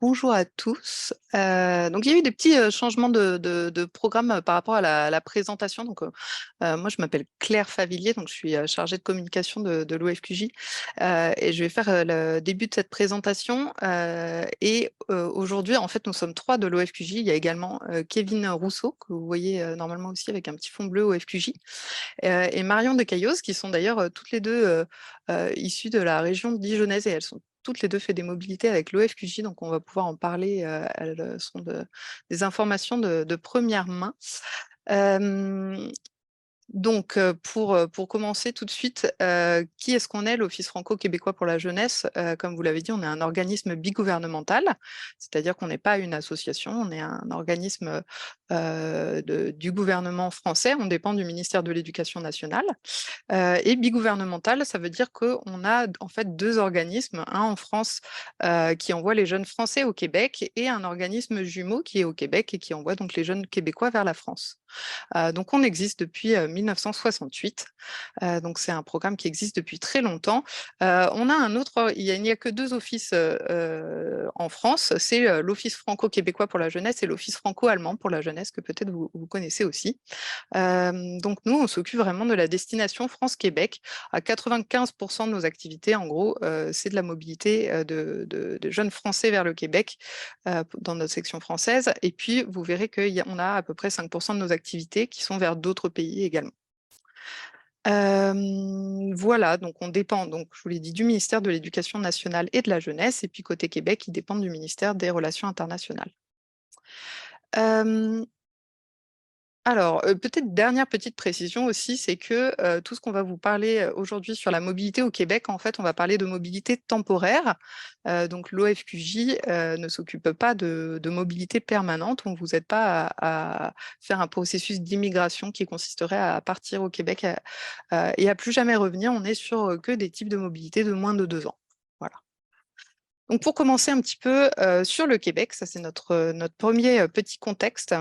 Bonjour à tous. Donc il y a eu des petits changements de programme par rapport à la présentation. Donc moi je m'appelle Claire Favillier, donc je suis chargée de communication de l'OFQJ et je vais faire le début de cette présentation. Aujourd'hui en fait nous sommes trois de l'OFQJ. Il y a également Kevin Rousseau que vous voyez normalement aussi avec un petit fond bleu OFQJ et Marion de Cailloz qui sont d'ailleurs toutes les deux issues de la région dijonnaise et elles sont toutes les deux fait des mobilités avec l'OFQJ, donc on va pouvoir en parler. Elles sont des informations de première main. Donc, pour commencer tout de suite, qui est-ce qu'on est, l'Office franco-québécois pour la jeunesse? Comme vous l'avez dit, on est un organisme bigouvernemental, c'est-à-dire qu'on n'est pas une association, on est un organisme du gouvernement français, on dépend du ministère de l'Éducation nationale. Et bigouvernemental, ça veut dire qu'on a en fait deux organismes, un en France qui envoie les jeunes Français au Québec et un organisme jumeau qui est au Québec et qui envoie donc les jeunes Québécois vers la France. Donc on existe depuis 1968, donc c'est un programme qui existe depuis très longtemps. On a un autre, il n'y a que deux offices en France, c'est l'Office franco-québécois pour la jeunesse et l'Office franco-allemand pour la jeunesse, que peut-être vous connaissez aussi. Donc nous, on s'occupe vraiment de la destination France-Québec. À 95% de nos activités, en gros, c'est de la mobilité de jeunes Français vers le Québec dans notre section française. Et puis, vous verrez qu'on a à peu près 5% de nos activités qui sont vers d'autres pays également. Voilà, donc on dépend, donc, je vous l'ai dit, du ministère de l'Éducation nationale et de la jeunesse. Et puis côté Québec, ils dépendent du ministère des Relations internationales. Alors, peut-être dernière petite précision aussi, c'est que tout ce qu'on va vous parler aujourd'hui sur la mobilité au Québec, en fait, on va parler de mobilité temporaire. Donc, l'OFQJ ne s'occupe pas de mobilité permanente. On ne vous aide pas à faire un processus d'immigration qui consisterait à partir au Québec et à plus jamais revenir. On est sur que des types de mobilité de moins de 2 ans. Voilà. Donc, pour commencer un petit peu sur le Québec, ça c'est notre premier petit contexte.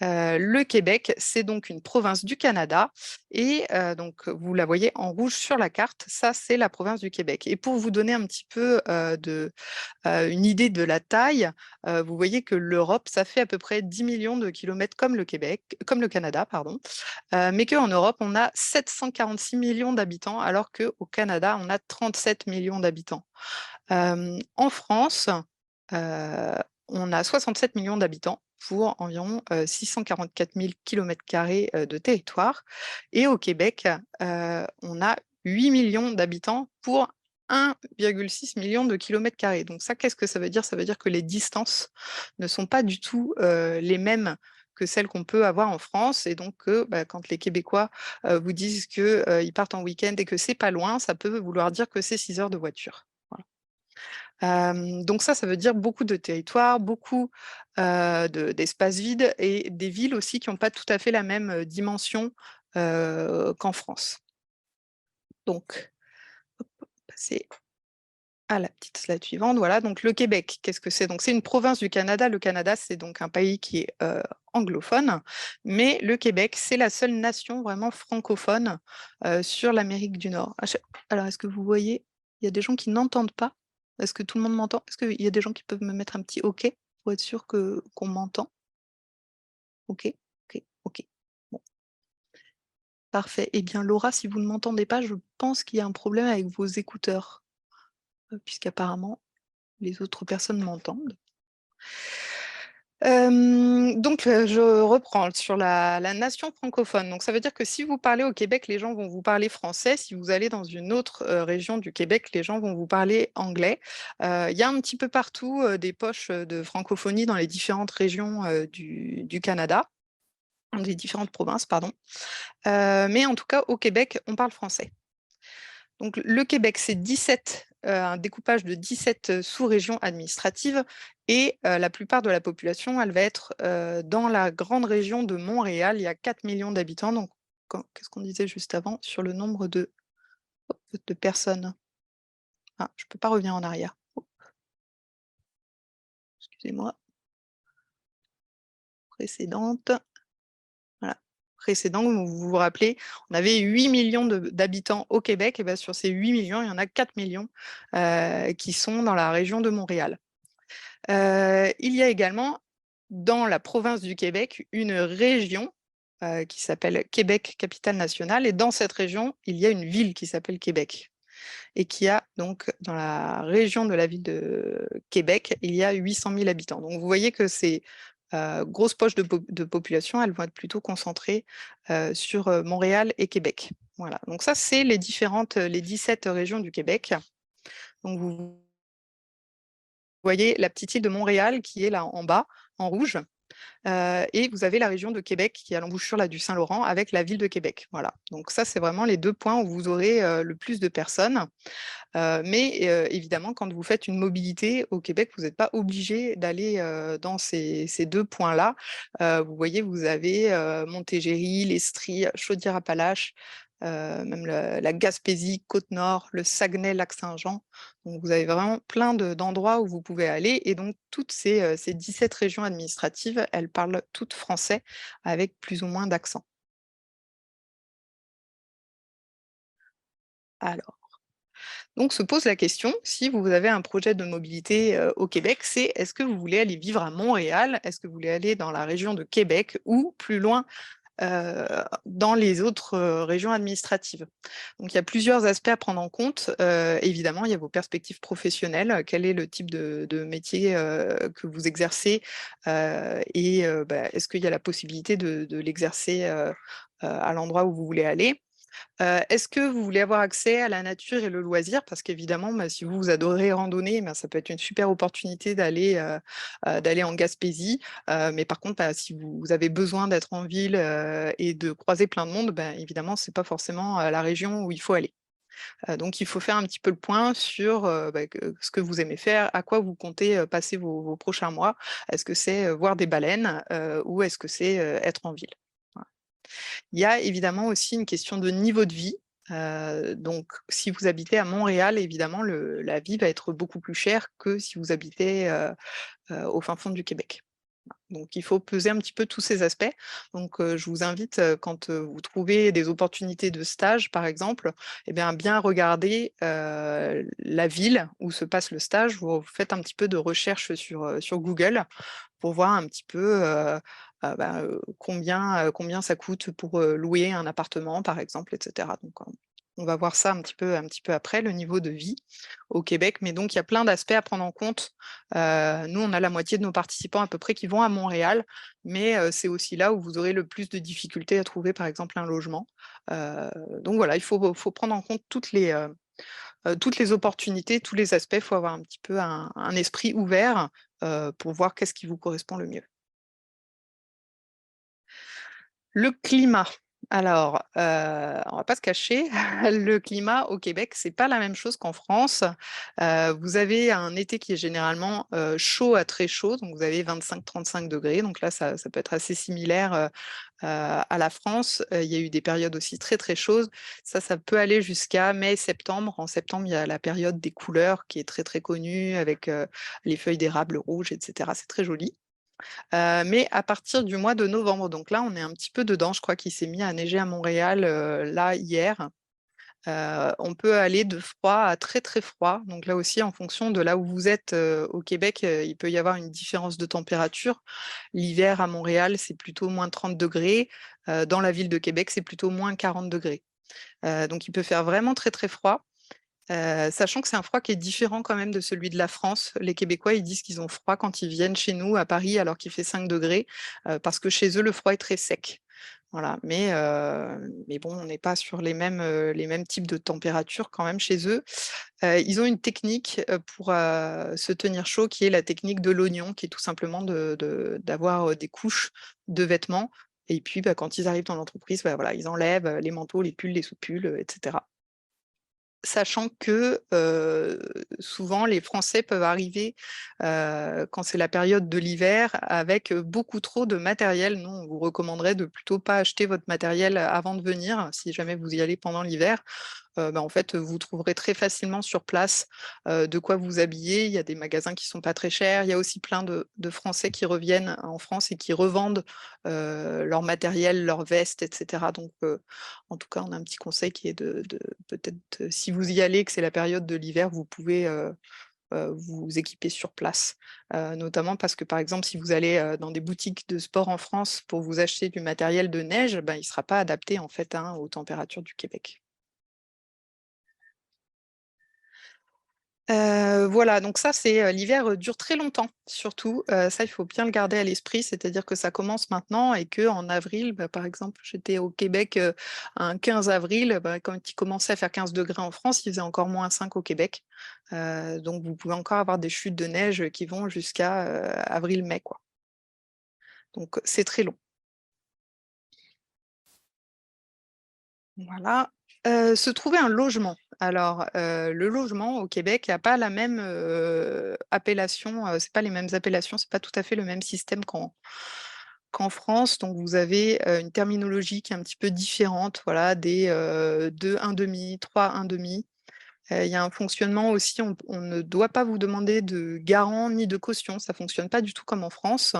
Le Québec, c'est donc une province du Canada et donc vous la voyez en rouge sur la carte, ça c'est la province du Québec. Et pour vous donner un petit peu une idée de la taille, vous voyez que l'Europe, ça fait à peu près 10 millions de kilomètres comme le Québec, comme le Canada, pardon, mais qu'en Europe, on a 746 millions d'habitants alors qu'au Canada, on a 37 millions d'habitants. En France, euh, on a 67 millions d'habitants pour environ 644 000 km² de territoire. Et au Québec, on a 8 millions d'habitants pour 1,6 million de kilomètres carrés. Donc ça, qu'est-ce que ça veut dire? Ça veut dire que les distances ne sont pas du tout les mêmes que celles qu'on peut avoir en France. Et donc, quand les Québécois vous disent qu'ils partent en week-end et que c'est pas loin, ça peut vouloir dire que c'est 6 heures de voiture. Voilà. Donc ça veut dire beaucoup de territoires, beaucoup d'espaces vides et des villes aussi qui n'ont pas tout à fait la même dimension qu'en France. Donc, hop, passer à la petite slide suivante. Voilà, donc le Québec, qu'est-ce que c'est? Donc c'est une province du Canada. Le Canada, c'est donc un pays qui est anglophone, mais le Québec, c'est la seule nation vraiment francophone sur l'Amérique du Nord. Alors, est-ce que vous voyez, il y a des gens qui n'entendent pas? Est-ce que tout le monde m'entend? Est-ce qu'il y a des gens qui peuvent me mettre un petit OK pour être sûr qu'on m'entend? OK, OK, OK. Bon, parfait. Eh bien, Laura, si vous ne m'entendez pas, je pense qu'il y a un problème avec vos écouteurs, puisqu'apparemment, les autres personnes m'entendent. Donc, je reprends sur la nation francophone. Donc, ça veut dire que si vous parlez au Québec, les gens vont vous parler français. Si vous allez dans une autre région du Québec, les gens vont vous parler anglais. Il y a un petit peu partout des poches de francophonie dans les différentes régions du Canada, des différentes provinces, pardon. Mais en tout cas, au Québec, on parle français. Donc, le Québec, c'est 17, un découpage de 17 sous-régions administratives et la plupart de la population, elle va être dans la grande région de Montréal. Il y a 4 millions d'habitants. Donc, qu'est-ce qu'on disait juste avant sur le nombre de personnes? Ah, je ne peux pas revenir en arrière. Oh, excusez-moi. Précédente. Voilà. Précédent, vous vous rappelez, on avait 8 millions d'habitants au Québec, et bien sur ces 8 millions, il y en a 4 millions qui sont dans la région de Montréal. Il y a également, dans la province du Québec, une région qui s'appelle Québec, capitale nationale. Et dans cette région, il y a une ville qui s'appelle Québec. Et qui a donc, dans la région de la ville de Québec, il y a 800 000 habitants. Donc vous voyez que ces grosses poches de population, elles vont être plutôt concentrées sur Montréal et Québec. Voilà, donc ça, c'est les 17 régions du Québec. Donc vous voyez la petite île de Montréal qui est là en bas, en rouge. Et vous avez la région de Québec qui est à l'embouchure là, du Saint-Laurent avec la ville de Québec. Voilà. Donc ça, c'est vraiment les 2 points où vous aurez le plus de personnes. Mais évidemment, quand vous faites une mobilité au Québec, vous n'êtes pas obligé d'aller dans ces 2 points-là. Vous voyez, vous avez Montérégie, l'Estrie, Chaudière-Appalaches, même la Gaspésie, Côte-Nord, le Saguenay, Lac-Saint-Jean. Donc vous avez vraiment plein d'endroits où vous pouvez aller. Et donc toutes ces 17 régions administratives, elles parlent toutes français avec plus ou moins d'accent. Alors, donc se pose la question, si vous avez un projet de mobilité au Québec, c'est est-ce que vous voulez aller vivre à Montréal? Est-ce que vous voulez aller dans la région de Québec ou plus loin dans les autres régions administratives? Donc il y a plusieurs aspects à prendre en compte. Évidemment, il y a vos perspectives professionnelles. Quel est le type de métier que vous exercez et est-ce qu'il y a la possibilité de l'exercer à l'endroit où vous voulez aller? Est-ce que vous voulez avoir accès à la nature et le loisir? Parce qu'évidemment, si vous adorez randonner, ça peut être une super opportunité d'aller en Gaspésie. Mais par contre, si vous avez besoin d'être en ville et de croiser plein de monde, évidemment, ce n'est pas forcément la région où il faut aller. Donc, il faut faire un petit peu le point sur ce que vous aimez faire, à quoi vous comptez passer vos prochains mois. Est-ce que c'est voir des baleines ou est-ce que c'est être en ville? Voilà. Il y a évidemment aussi une question de niveau de vie. Donc, si vous habitez à Montréal, évidemment, la vie va être beaucoup plus chère que si vous habitez au fin fond du Québec. Donc, il faut peser un petit peu tous ces aspects. Donc, je vous invite, quand vous trouvez des opportunités de stage, par exemple, bien regarder la ville où se passe le stage. Vous faites un petit peu de recherche sur Google pour voir un petit peu combien ça coûte pour louer un appartement, par exemple, etc. Donc, on va voir ça un petit peu après, le niveau de vie au Québec. Mais donc, il y a plein d'aspects à prendre en compte. Nous, on a la moitié de nos participants à peu près qui vont à Montréal, mais c'est aussi là où vous aurez le plus de difficultés à trouver, par exemple, un logement. Donc voilà, il faut prendre en compte toutes les opportunités, tous les aspects. Il faut avoir un petit peu un esprit ouvert pour voir qu'est-ce qui vous correspond le mieux. Le climat. Alors, on ne va pas se cacher, le climat au Québec, c'est pas la même chose qu'en France. Vous avez un été qui est généralement chaud à très chaud, donc vous avez 25-35 degrés. Donc là, ça peut être assez similaire à la France. Il y a eu des périodes aussi très très chaudes. Ça peut aller jusqu'à mai-septembre. En septembre, il y a la période des couleurs qui est très très connue avec les feuilles d'érable rouges, etc. C'est très joli. Mais à partir du mois de novembre, donc là, on est un petit peu dedans. Je crois qu'il s'est mis à neiger à Montréal là hier. On peut aller de froid à très très froid. Donc là aussi, en fonction de là où vous êtes au Québec, il peut y avoir une différence de température. L'hiver à Montréal, c'est plutôt moins 30 degrés. Dans la ville de Québec, c'est plutôt moins 40 degrés. Donc il peut faire vraiment très très froid. Sachant que c'est un froid qui est différent quand même de celui de la France. Les Québécois, ils disent qu'ils ont froid quand ils viennent chez nous à Paris alors qu'il fait 5 degrés, parce que chez eux, le froid est très sec. Voilà. Mais bon, on n'est pas sur les mêmes types de températures quand même chez eux. Ils ont une technique pour se tenir chaud qui est la technique de l'oignon, qui est tout simplement d'avoir des couches de vêtements. Et puis, quand ils arrivent dans l'entreprise, voilà, ils enlèvent les manteaux, les pulls, les sous-pulls, etc. Sachant que souvent les Français peuvent arriver quand c'est la période de l'hiver avec beaucoup trop de matériel. Nous, on vous recommanderait de plutôt pas acheter votre matériel avant de venir, si jamais vous y allez pendant l'hiver. En fait, vous trouverez très facilement sur place de quoi vous habiller. Il y a des magasins qui sont pas très chers. Il y a aussi plein de Français qui reviennent en France et qui revendent leur matériel, leurs vestes, etc. Donc, en tout cas, on a un petit conseil qui est peut-être, si vous y allez, que c'est la période de l'hiver, vous pouvez vous équiper sur place. Notamment parce que, par exemple, si vous allez dans des boutiques de sport en France pour vous acheter du matériel de neige, ben, il ne sera pas adapté en fait, hein, aux températures du Québec. Voilà, donc ça, c'est, l'hiver, dure très longtemps surtout, ça, il faut bien le garder à l'esprit. C'est-à-dire que ça commence maintenant et qu'en avril, bah, par exemple, j'étais au Québec, un 15 avril, bah, quand il commençait à faire 15 degrés en France, il faisait encore -5 au Québec. Donc vous pouvez encore avoir des chutes de neige qui vont jusqu'à, avril-mai, quoi. Donc c'est très long. Voilà. Se trouver un logement. Alors, le logement au Québec a pas la même, appellation, c'est pas les mêmes appellations, c'est pas tout à fait le même système qu'en France. Donc vous avez, une terminologie qui est un petit peu différente, voilà, des, 2 1/2, 3 1/2. Il y a un fonctionnement aussi, on ne doit pas vous demander de garant ni de caution, ça fonctionne pas du tout comme en France.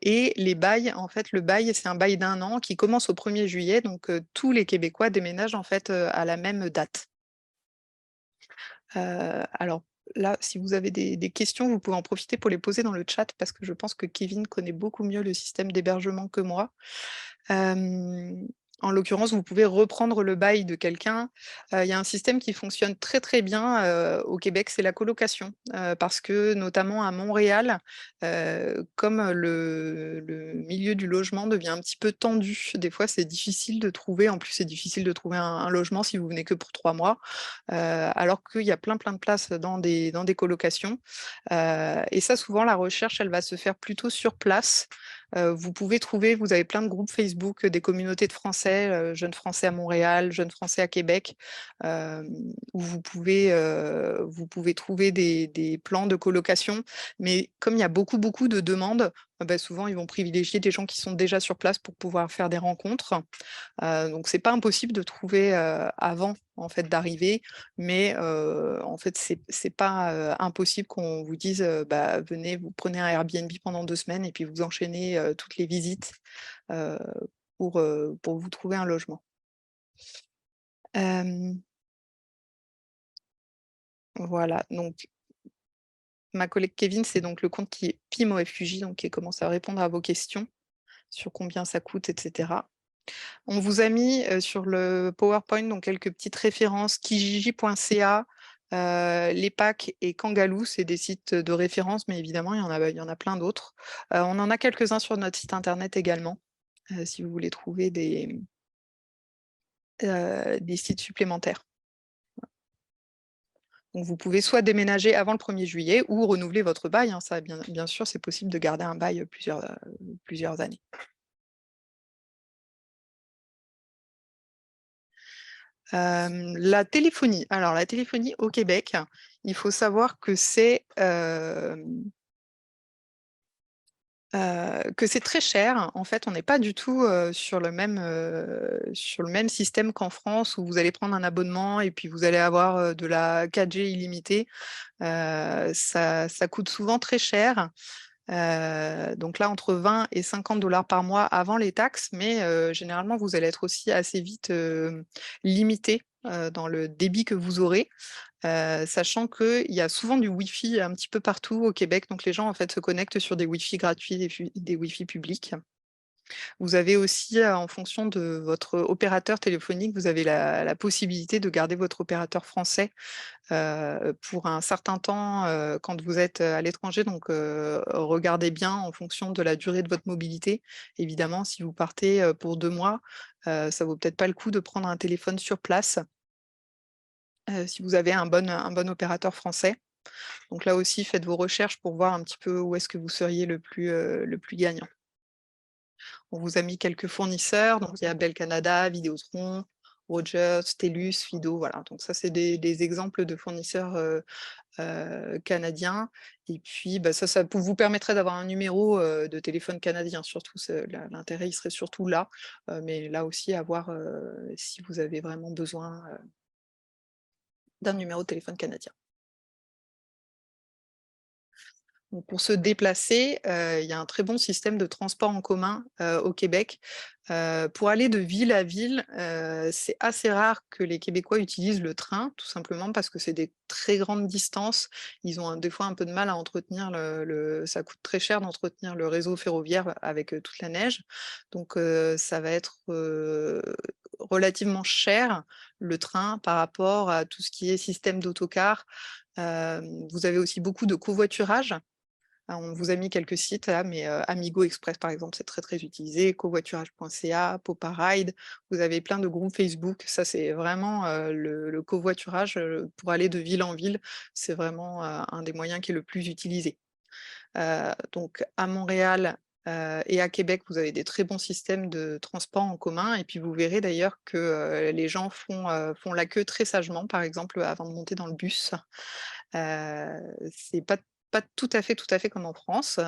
Et les bails, en fait, le bail, c'est un bail d'1 an qui commence au 1er juillet, donc tous les Québécois déménagent en fait, à la même date. Alors là, si vous avez des questions, vous pouvez en profiter pour les poser dans le chat parce que je pense que Kevin connaît beaucoup mieux le système d'hébergement que moi. Hem, En l'occurrence, vous pouvez reprendre le bail de quelqu'un. Il y a un système qui fonctionne très, très bien, au Québec, c'est la colocation. Parce que notamment à Montréal, comme le milieu du logement devient un petit peu tendu, des fois c'est difficile de trouver, en plus c'est difficile de trouver un logement si vous venez que pour 3 mois, alors qu'il y a plein, plein de places dans des colocations. Et ça souvent la recherche, elle va se faire plutôt sur place. Vous pouvez trouver, vous avez plein de groupes Facebook, des communautés de Français, jeunes Français à Montréal, jeunes Français à Québec, où vous pouvez trouver des plans de colocation. Mais comme il y a beaucoup, beaucoup de demandes, bah, souvent ils vont privilégier des gens qui sont déjà sur place pour pouvoir faire des rencontres. Donc c'est pas impossible de trouver, avant en fait d'arriver, mais en fait c'est pas, impossible qu'on vous dise, bah, venez, vous prenez un Airbnb pendant 2 semaines et puis vous enchaînez, toutes les visites, heu, pour vous trouver un logement. Hem, voilà, donc ma collègue Kevin, c'est donc le compte qui est PIMOFQJ, donc qui commence à répondre à vos questions sur combien ça coûte et cetera. On vous a mis, sur le PowerPoint donc quelques petites références, kijiji.ca, l'EPAC et Kangaloo, c'est des sites de référence, mais évidemment il y en a plein d'autres. On en a quelques-uns sur notre site internet également, si vous voulez trouver des sites supplémentaires. Donc vous pouvez soit déménager avant le 1er juillet ou renouveler votre bail, hein, ça bien sûr, c'est possible de garder un bail, plusieurs années. La téléphonie. Alors la téléphonie au Québec, il faut savoir que c'est très cher. En fait, on n'est pas du tout, sur le même système qu'en France où vous allez prendre un abonnement et puis vous allez avoir, de la 4G illimitée. Ça coûte souvent très cher. Donc là, entre 20 et 50 $ par mois avant les taxes, mais généralement, vous allez être aussi assez vite, limité, dans le débit que vous aurez. Sachant qu'il y a souvent du Wi-Fi un petit peu partout au Québec, donc les gens, en fait, se connectent sur des Wi-Fi gratuits, des Wi-Fi publics. Vous avez aussi, en fonction de votre opérateur téléphonique, vous avez la possibilité de garder votre opérateur français, pour un certain temps, quand vous êtes, à l'étranger. Donc, regardez bien en fonction de la durée de votre mobilité. Évidemment, si vous partez, pour 2 mois, ça vaut peut-être pas le coup de prendre un téléphone sur place, si vous avez un bon opérateur français. Donc là aussi, faites vos recherches pour voir un petit peu où est-ce que vous seriez le plus gagnant. On vous a mis quelques fournisseurs, donc il y a Bell Canada, Vidéotron, Rogers, Telus, Fido, voilà. Donc ça, c'est des exemples de fournisseurs, canadiens. Et puis, bah, ça vous permettrait d'avoir un numéro, de téléphone canadien surtout, l'intérêt, il serait surtout là. Mais là aussi à voir, si vous avez vraiment besoin, d'un numéro de téléphone canadien. Donc pour se déplacer, il y a un très bon système de transport en commun, au Québec. Pour aller de ville à ville, c'est assez rare que les Québécois utilisent le train, tout simplement parce que c'est des très grandes distances. Ils ont des fois un peu de mal à entretenir ça coûte très cher d'entretenir le réseau ferroviaire avec, toute la neige. Donc ça va être, relativement cher, le train, par rapport à tout ce qui est système d'autocar. Vous avez aussi beaucoup de covoiturage. On vous a mis quelques sites là, mais Amigo Express par exemple, c'est très, très utilisé, covoiturage.ca, Poparide. Vous avez plein de groupes Facebook. Ça, c'est vraiment, le covoiturage, pour aller de ville en ville, c'est vraiment, un des moyens qui est le plus utilisé. Donc à Montréal, et à Québec, vous avez des très bons systèmes de transport en commun et puis vous verrez d'ailleurs que, les gens font la queue très sagement, par exemple, avant de monter dans le bus. C'est pas tout à fait comme en France,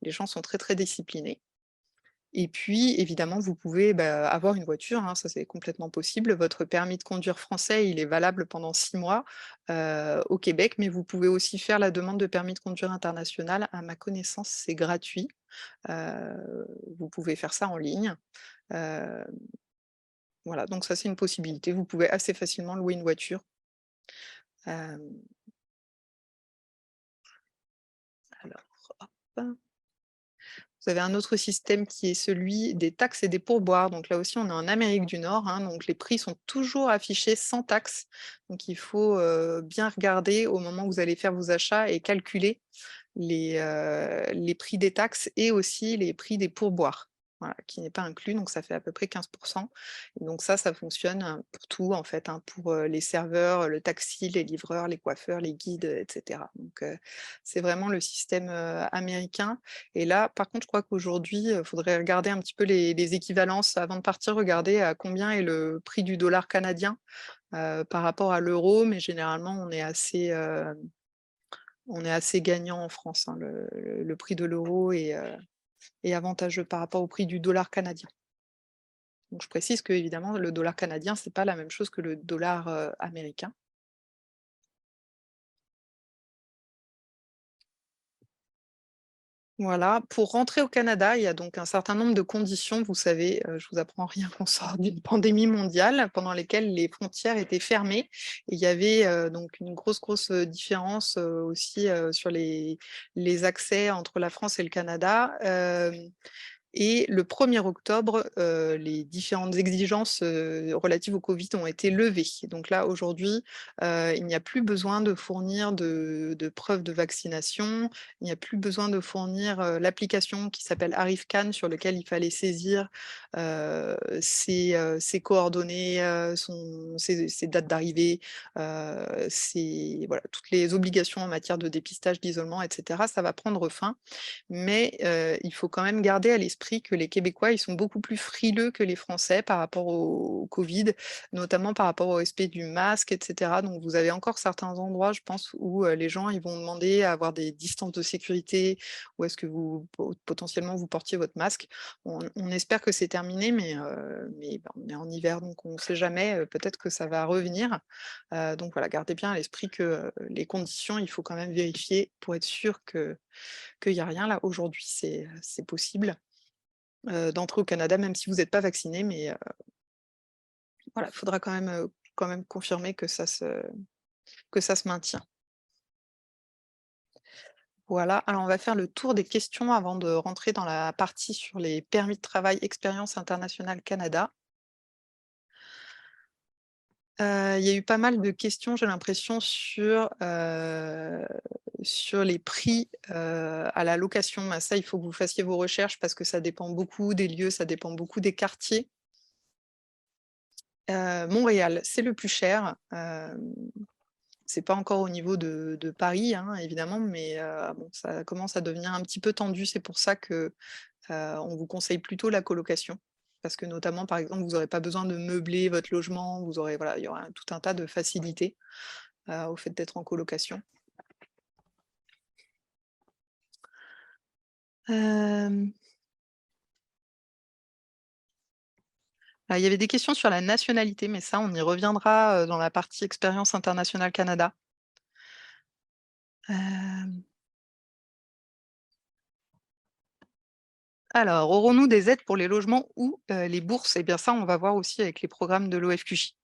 les gens sont très, très disciplinés. Et puis évidemment, vous pouvez, bah, avoir une voiture, hein, ça c'est complètement possible. Votre permis de conduire français, il est valable pendant 6 mois, au Québec, mais vous pouvez aussi faire la demande de permis de conduire international. À ma connaissance, c'est gratuit. Vous pouvez faire ça en ligne. Heu, voilà, donc ça c'est une possibilité. Vous pouvez assez facilement louer une voiture. Hem, alors hop. Vous avez un autre système qui est celui des taxes et des pourboires. Donc là aussi, on est en Amérique du Nord, hein, donc les prix sont toujours affichés sans taxe. Donc il faut bien regarder au moment où vous allez faire vos achats et calculer les prix des taxes et aussi les prix des pourboires, voilà, qui n'est pas inclus, donc ça fait à peu près 15. Et donc ça fonctionne, pour tout en fait, hein, pour, les serveurs, le taxi, les livreurs, les coiffeurs, les guides, et cetera. Donc c'est vraiment le système, américain. Et là, par contre, je crois qu'aujourd'hui, il faudrait regarder un petit peu les équivalences avant de partir, regarder à combien est le prix du dollar canadien, par rapport à l'euro, mais généralement on est assez gagnant en France, hein. Le prix de l'euro est avantageux par rapport au prix du dollar canadien. Donc je précise que évidemment le dollar canadien, c'est pas la même chose que le dollar, américain. Voilà, pour rentrer au Canada, il y a donc un certain nombre de conditions. Vous savez, je vous apprends rien qu'on sort d'une pandémie mondiale pendant lesquelles les frontières étaient fermées et il y avait, donc une grosse, différence, aussi, sur les accès entre la France et le Canada. Et le 1er octobre, les différentes exigences, relatives au Covid ont été levées. Donc là, aujourd'hui, il n'y a plus besoin de fournir de preuves de vaccination, il n'y a plus besoin de fournir, l'application qui s'appelle ArriveCan sur lequel il fallait saisir, ses coordonnées, ses dates d'arrivée, voilà, toutes les obligations en matière de dépistage, d'isolement, et cetera. Ça va prendre fin. Mais il faut quand même garder à l'esprit que les Québécois, ils sont beaucoup plus frileux que les Français par rapport au Covid, notamment par rapport au respect du masque, et cetera. Donc vous avez encore certains endroits, je pense, où, les gens, ils vont demander à avoir des distances de sécurité, ou est-ce que vous potentiellement vous portiez votre masque. On espère que c'est terminé, mais bah, on est en hiver, donc on ne sait jamais, peut-être que ça va revenir. Donc voilà, gardez bien à l'esprit que, les conditions, il faut quand même vérifier pour être sûr qu'il y a rien là. Aujourd'hui, c'est possible, d'entrer au Canada même si vous n'êtes pas vacciné, mais voilà, il faudra quand même confirmer que ça se maintient. Voilà, alors on va faire le tour des questions avant de rentrer dans la partie sur les permis de travail expérience internationale Canada. Il y a eu pas mal de questions, j'ai l'impression, sur les prix, à la location. Bah, ça, il faut que vous fassiez vos recherches parce que ça dépend beaucoup des lieux, ça dépend beaucoup des quartiers. Montréal, c'est le plus cher, c'est pas encore au niveau de Paris, hein, évidemment, mais bon, ça commence à devenir un petit peu tendu. C'est pour ça que, on vous conseille plutôt la colocation. Parce que notamment, par exemple, vous n'aurez pas besoin de meubler votre logement, vous aurez voilà, il y aura tout un tas de facilités, au fait d'être en colocation. Hem, il y avait des questions sur la nationalité, mais ça, on y reviendra, dans la partie expérience internationale Canada. Hem Alors, aurons-nous des aides pour les logements ou les bourses? Eh bien ça, on va voir aussi avec les programmes de l'OFQJ.